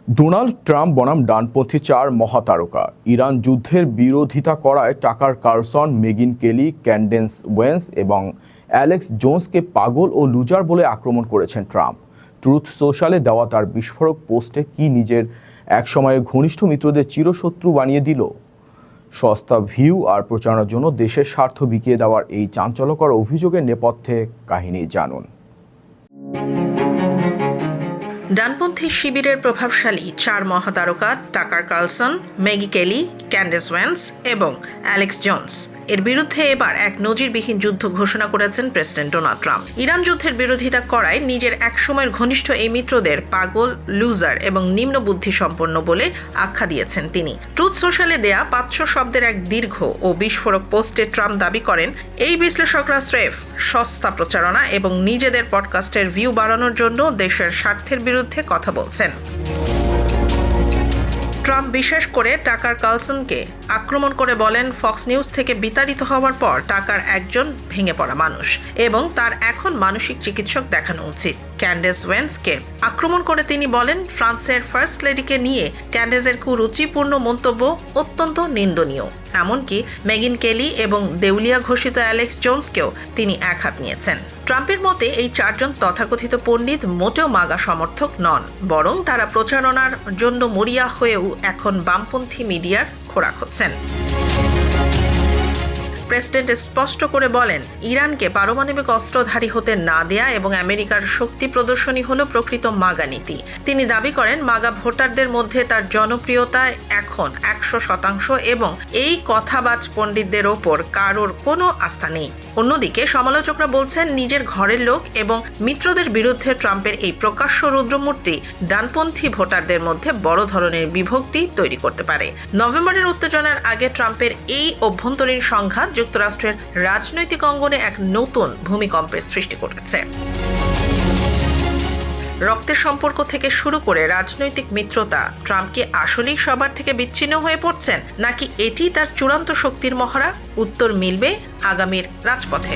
Donald Trump বনাম ডানপন্থী চার মহাতারকা। ইরান যুদ্ধের বিরোধিতা করায় টাকার কার্লসন, মেগিন কেলি, ক্যান্ডেন্স ওয়েন্স এবং অ্যালেক্স জোন্সকে পাগল ও লুজার বলে আক্রমণ করেছেন ট্রাম্প। ট্রুথ সোশ্যালে দেওয়া তার বিস্ফোরক পোস্টে কি নিজের একসময়ের ঘনিষ্ঠ মিত্রদের চিরশত্রু বানিয়ে দিল? সস্তা ভিউ আর প্রচারণার জন্য দেশের স্বার্থ বিকিয়ে দেওয়ার এই চাঞ্চল্যকর অভিযোগের নেপথ্যে কাহিনী জানুন। ডানপন্থী শিবিরের প্রভাবশালী চার মহাতারকা টাকার কার্লসন, মেগি কেলি, ক্যান্ডেস ওয়েন্স এবং অ্যালেক্স জোন্স এর বিরুদ্ধে এবার এক নজিরবিহীন যুদ্ধ ঘোষণা করেছেন প্রেসিডেন্ট ডোনাল্ড ট্রাম্প। ইরান যুদ্ধের বিরোধিতা করায় নিজের একসময়ের ঘনিষ্ঠ এই মিত্রদের পাগল, লুজার এবং নিম্ন বুদ্ধি সম্পন্ন বলে আখ্যা দিয়েছেন তিনি। ট্রুথ সোশ্যালে দেয়া 500 শব্দের এক দীর্ঘ ও বিস্ফোরক পোস্টে ট্রাম্প দাবি করেন, এই বিশ্লেষকরা স্রেফ সস্তা প্রচারণা এবং নিজেদের পডকাস্টের ভিউ বাড়ানোর জন্য দেশের স্বার্থের বিরুদ্ধে কথা বলছেন। ট্রাম্প বিশেষ করে টাকার কার্লসনকে আক্রমণ করে বলেন, ফক্স নিউজ থেকে বিতাড়িত হওয়ার পর টাকার একজন ভেঙে পড়া মানুষ এবং তার এখন মানসিক চিকিৎসক দেখানো উচিত। ক্যান্ডেস ওয়েন্সকে আক্রমণ করে তিনি বলেন, ফ্রান্সের ফার্স্ট লেডিকে নিয়ে ক্যান্ডেসের কুরুচিপূর্ণ মন্তব্য অত্যন্ত নিন্দনীয়। এমনকি মেগিন কেলি এবং দেউলিয়া ঘোষিত অ্যালেক্স জোন্সকেও তিনি একহাত নিয়েছেন। ট্রাম্পের মতে এই চারজন তথাকথিত পণ্ডিত মোটেও মাগা সমর্থক নন, বরং তারা প্রচারণার জন্য মরিয়া হয়েও এখন বামপন্থী মিডিয়ার খোরাক হচ্ছেন। প্রেসিডেন্ট স্পষ্ট করে বলেন, ইরানকে পারমাণবিক অস্ত্রধারী হতে না দেয়া এবং আমেরিকার শক্তি প্রদর্শনী হল প্রকৃত মাগা নীতি। তিনি দাবি করেন, মাগা ভোটারদের মধ্যে তার জনপ্রিয়তা এখন 100% এবং এই কথাবাজ পণ্ডিতদের ওপর কারোর কোনো আস্থা নেই। অন্যদিকে সমালোচকরা বলছেন, নিজের ঘরের লোক এবং মিত্রদের বিরুদ্ধে ট্রাম্পের এই প্রকাশ্য রুদ্রমূর্তি ডানপন্থী ভোটারদের মধ্যে বড় ধরনের বিভক্তি তৈরি করতে পারে। নভেম্বরের উত্তেজনার আগে ট্রাম্পের এই অভ্যন্তরীণ সংঘাত যুক্তরাষ্ট্রের রাজনৈতিক অঙ্গনে এক নতুন ভূমিকম্পের সৃষ্টি করেছে। রক্তের সম্পর্ক থেকে শুরু করে রাজনৈতিক মিত্রতা, ট্রাম্প কি আসলেই সবার থেকে বিচ্ছিন্ন হয়ে পড়ছেন, নাকি এটি তার চূড়ান্ত শক্তির মহড়া? উত্তর মিলবে আগামীর রাজপথে।